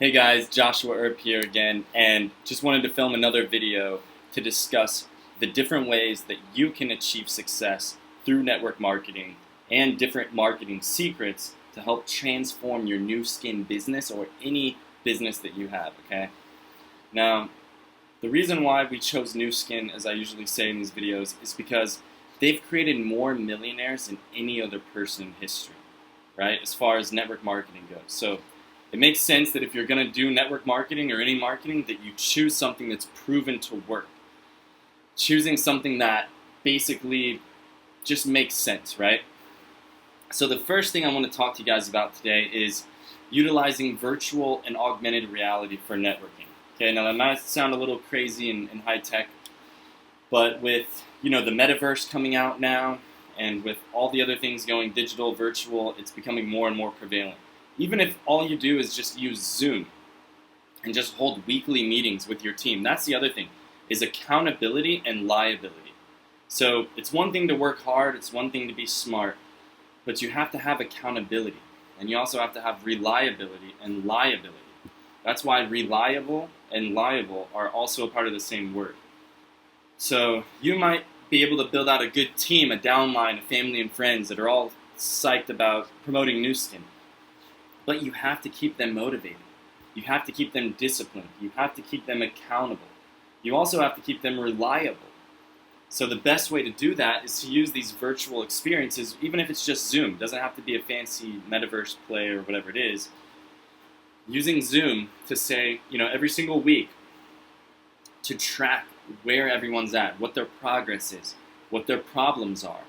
Hey guys, Joshua Earp here again, and just wanted to film another video to discuss the different ways that you can achieve success through network marketing and different marketing secrets to help transform your Nu Skin business or any business that you have, okay? Now, the reason why we chose Nu Skin, as I usually say in these videos, is because they've created more millionaires than any other person in history, right? As far as network marketing goes. So it makes sense that if you're going to do network marketing or any marketing, that you choose something that's proven to work. Choosing something that basically just makes sense, right? So the first thing I want to talk to you guys about today is utilizing virtual and augmented reality for networking. Okay, now that might sound a little crazy and high tech, but with the metaverse coming out now, and with all the other things going digital, virtual, it's becoming more and more prevalent. Even if all you do is just use Zoom and just hold weekly meetings with your team, that's the other thing, is accountability and liability. So it's one thing to work hard, it's one thing to be smart, but you have to have accountability, and you also have to have reliability and liability. That's why reliable and liable are also a part of the same word. So you might be able to build out a good team, a downline, a family and friends that are all psyched about promoting Nu Skin. But you have to keep them motivated. You have to keep them disciplined. You have to keep them accountable. You also have to keep them reliable. So the best way to do that is to use these virtual experiences, even if it's just Zoom. It doesn't have to be a fancy metaverse play or whatever it is. Using Zoom to say, every single week, to track where everyone's at, what their progress is, what their problems are,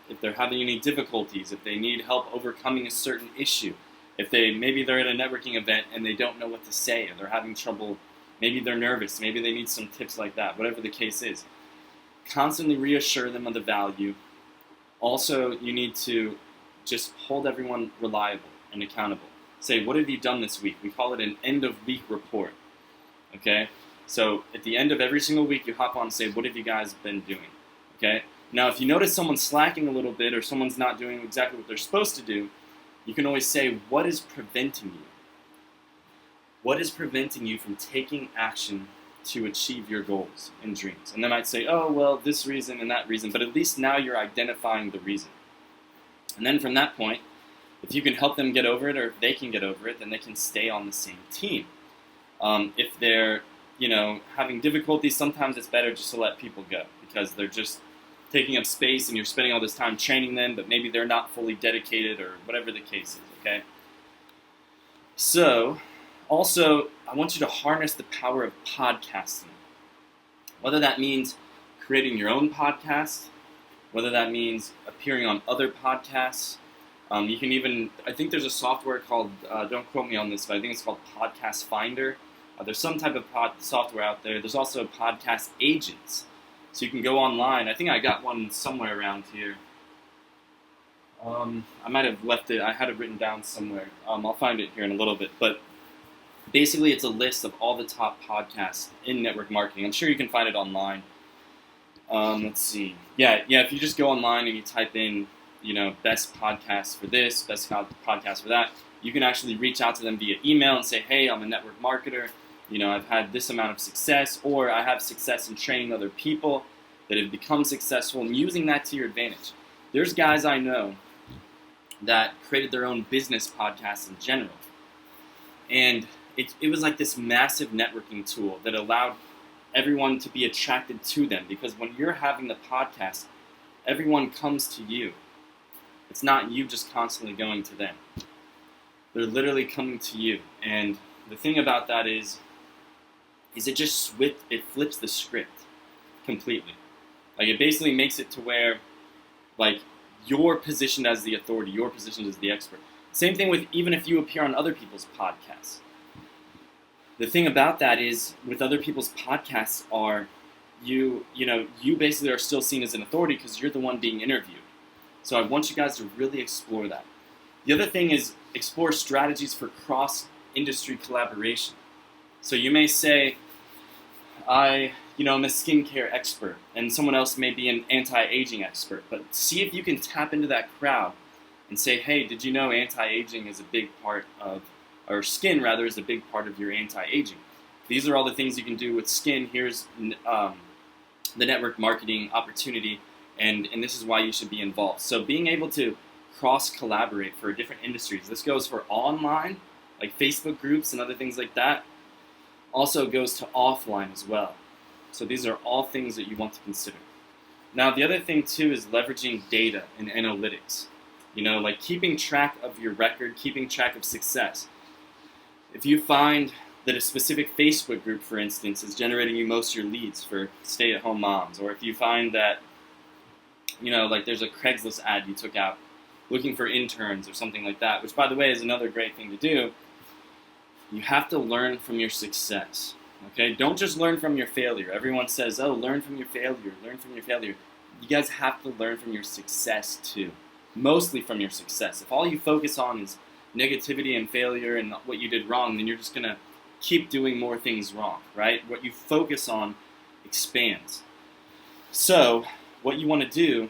if they're having any difficulties, if they need help overcoming a certain issue, if maybe they're at a networking event and they don't know what to say, or they're having trouble, maybe they're nervous, maybe they need some tips like that, whatever the case is. Constantly reassure them of the value. Also, you need to just hold everyone reliable and accountable. Say, what have you done this week? We call it an end-of-week report, okay? So at the end of every single week, you hop on and say, what have you guys been doing, okay? Now, if you notice someone's slacking a little bit or someone's not doing exactly what they're supposed to do, you can always say, what is preventing you? What is preventing you from taking action to achieve your goals and dreams? And they might say, oh, well, this reason and that reason, but at least now you're identifying the reason. And then from that point, if you can help them get over it, or if they can get over it, then they can stay on the same team. If they're having difficulties, sometimes it's better just to let people go, because they're just taking up space and you're spending all this time training them, but maybe they're not fully dedicated or whatever the case is, okay? So, also, I want you to harness the power of podcasting. Whether that means creating your own podcast, whether that means appearing on other podcasts. You can even, I think there's a software called, don't quote me on this, but I think it's called Podcast Finder. There's some type of software out there. There's also podcast agents. So you can go online. I think I got one somewhere around here. I might have left it. I had it written down somewhere. I'll find it here in a little bit. But basically, it's a list of all the top podcasts in network marketing. I'm sure you can find it online. Let's see. Yeah. If you just go online and you type in, best podcast for this, best podcast for that, you can actually reach out to them via email and say, hey, I'm a network marketer. I've had this amount of success, or I have success in training other people that have become successful, and using that to your advantage. There's guys I know that created their own business podcasts in general. And it was like this massive networking tool that allowed everyone to be attracted to them, because when you're having the podcast, everyone comes to you. It's not you just constantly going to them. They're literally coming to you. And the thing about that is it flips the script completely. Like, it basically makes it to where, like, you're positioned as the authority, you're positioned as the expert. Same thing with even if you appear on other people's podcasts. The thing about that is, with other people's podcasts you basically are still seen as an authority because you're the one being interviewed. So I want you guys to really explore that. The other thing is explore strategies for cross-industry collaboration. So you may say, I'm a skincare expert, and someone else may be an anti-aging expert, but see if you can tap into that crowd and say, hey, did you know anti-aging is a big part of or skin rather, is a big part of your anti-aging. These are all the things you can do with skin. Here's the network marketing opportunity, and this is why you should be involved. So being able to cross-collaborate for different industries, this goes for online, like Facebook groups and other things like that, also goes to offline as well. So these are all things that you want to consider. Now the other thing too is leveraging data and analytics. Like keeping track of your record, keeping track of success. If you find that a specific Facebook group, for instance, is generating you most of your leads for stay-at-home moms, or if you find that, like there's a Craigslist ad you took out looking for interns or something like that, which by the way is another great thing to do, you have to learn from your success. Okay? Don't just learn from your failure. Everyone says, oh, learn from your failure, learn from your failure. You guys have to learn from your success too. Mostly from your success. If all you focus on is negativity and failure and what you did wrong, then you're just going to keep doing more things wrong, right? What you focus on expands. So what you want to do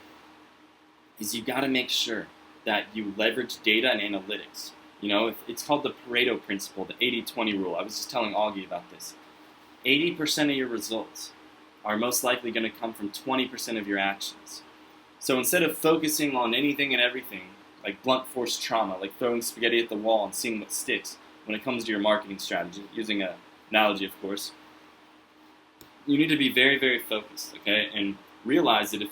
is you got to make sure that you leverage data and analytics. It's called the Pareto principle, the 80-20 rule. I was just telling Augie about this. 80% of your results are most likely going to come from 20% of your actions. So instead of focusing on anything and everything, like blunt force trauma, like throwing spaghetti at the wall and seeing what sticks when it comes to your marketing strategy, using an analogy, of course, you need to be very, very focused, okay? And realize that if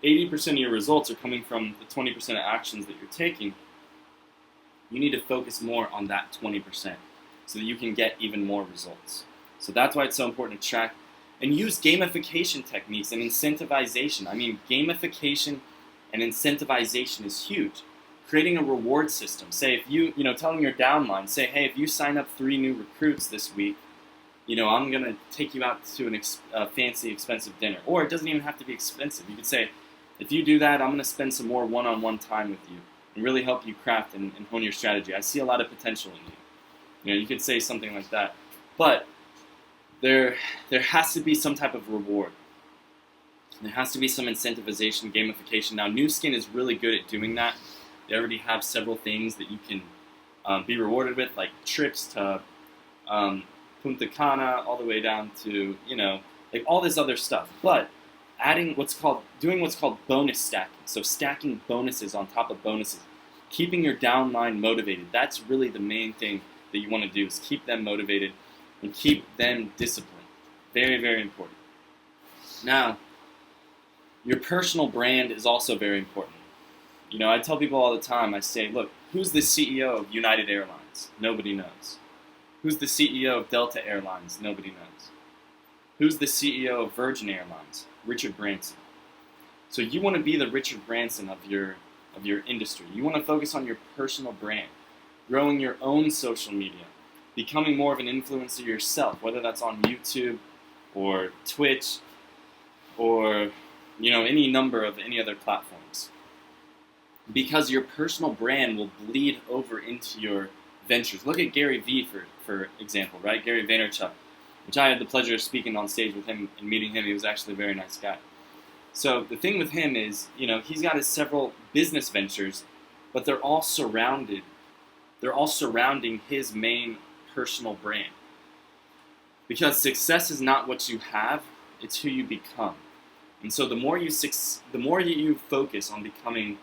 80% of your results are coming from the 20% of actions that you're taking, you need to focus more on that 20% so that you can get even more results. So that's why it's so important to track and use gamification techniques and incentivization. I mean, gamification and incentivization is huge. Creating a reward system. Say if telling your downline, say, hey, if you sign up 3 new recruits this week, I'm going to take you out to a fancy, expensive dinner. Or it doesn't even have to be expensive. You could say, if you do that, I'm going to spend some more one-on-one time with you and really help you craft and hone your strategy. I see a lot of potential in you. You could say something like that. But there has to be some type of reward. There has to be some incentivization, gamification. Now, Nu Skin is really good at doing that. They already have several things that you can be rewarded with, like trips to Punta Cana, all the way down to, like all this other stuff. But doing what's called bonus stacking. So stacking bonuses on top of bonuses. Keeping your downline motivated. That's really the main thing that you want to do, is keep them motivated and keep them disciplined. Very, very important. Now, your personal brand is also very important. I tell people all the time, I say, look, who's the CEO of United Airlines? Nobody knows. Who's the CEO of Delta Airlines? Nobody knows. Who's the CEO of Virgin Airlines? Richard Branson. So you want to be the Richard Branson of your industry. You want to focus on your personal brand, growing your own social media, becoming more of an influencer yourself, whether that's on YouTube or Twitch or any number of any other platforms. Because your personal brand will bleed over into your ventures. Look at Gary Vee, for example, right? Gary Vaynerchuk, which I had the pleasure of speaking on stage with him and meeting him. He was actually a very nice guy. So the thing with him is, he's got his several business ventures, but they're all surrounding his main personal brand. Because success is not what you have, it's who you become. And so the more you focus on becoming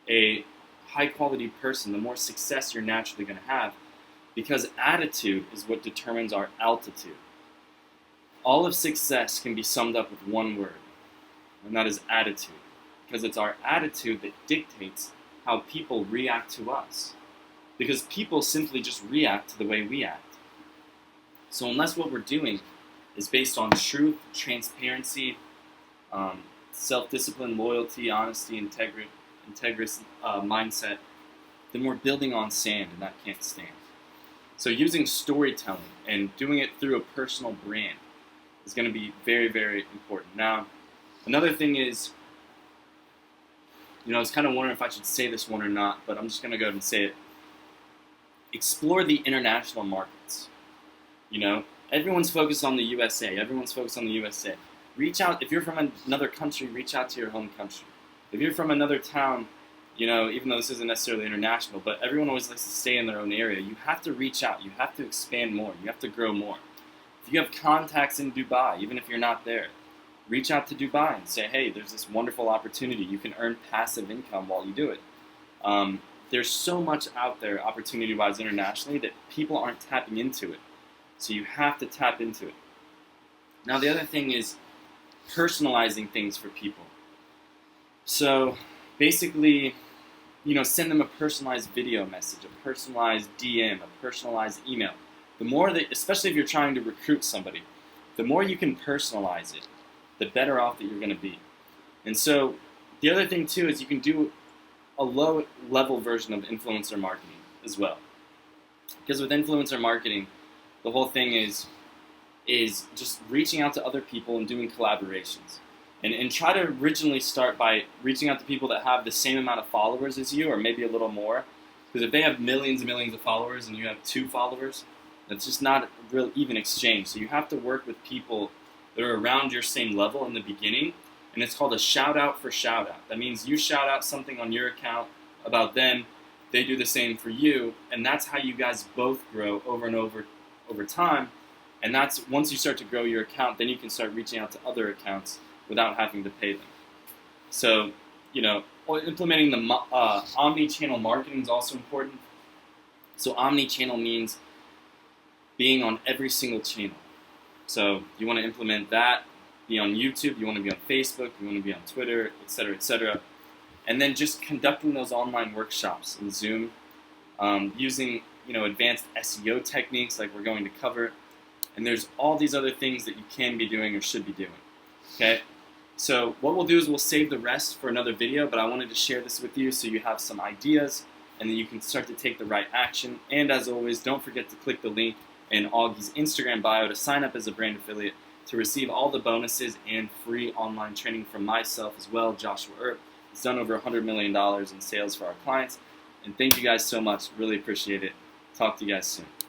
a high-quality person, the more success you're naturally going to have, because attitude is what determines our altitude. All of success can be summed up with one word, and that is attitude, because it's our attitude that dictates how people react to us, because people simply just react to the way we act. So unless what we're doing is based on truth, transparency, self-discipline, loyalty, honesty, integrous mindset, then we're building on sand, and that can't stand. So using storytelling and doing it through a personal brand is going to be very, very important. Now, another thing is, I was kind of wondering if I should say this one or not, but I'm just going to go ahead and say it. Explore the international markets. Everyone's focused on the USA. Everyone's focused on the USA. Reach out. If you're from another country, reach out to your home country. If you're from another town, even though this isn't necessarily international, but everyone always likes to stay in their own area. You have to reach out. You have to expand more. You have to grow more. If you have contacts in Dubai, even if you're not there, reach out to Dubai and say, hey, there's this wonderful opportunity. You can earn passive income while you do it. There's so much out there opportunity-wise internationally that people aren't tapping into it. So you have to tap into it. Now the other thing is personalizing things for people. So basically, send them a personalized video message, a personalized DM, a personalized email. The more that, especially if you're trying to recruit somebody, the more you can personalize it, the better off that you're going to be. And so the other thing too is you can do a low-level version of influencer marketing as well. Because with influencer marketing, the whole thing is just reaching out to other people and doing collaborations. And try to originally start by reaching out to people that have the same amount of followers as you, or maybe a little more. Because if they have millions and millions of followers and you have 2 followers, that's just not a real even exchange. So you have to work with people that are around your same level in the beginning. And it's called a shout out for shout out. That means you shout out something on your account about them, they do the same for you, and that's how you guys both grow over and over time. And that's, once you start to grow your account, then you can start reaching out to other accounts without having to pay them. So, implementing the omni-channel marketing is also important. So omni-channel means being on every single channel. So you want to implement that, be on YouTube, you want to be on Facebook, you want to be on Twitter, etc., etc. And then just conducting those online workshops in Zoom, using advanced SEO techniques like we're going to cover. And there's all these other things that you can be doing or should be doing. Okay? So what we'll do is we'll save the rest for another video, but I wanted to share this with you so you have some ideas and then you can start to take the right action. And as always, don't forget to click the link in Augie's Instagram bio to sign up as a brand affiliate to receive all the bonuses and free online training from myself as well, Joshua Earp. He's done over $100 million in sales for our clients. And thank you guys so much. Really appreciate it. Talk to you guys soon.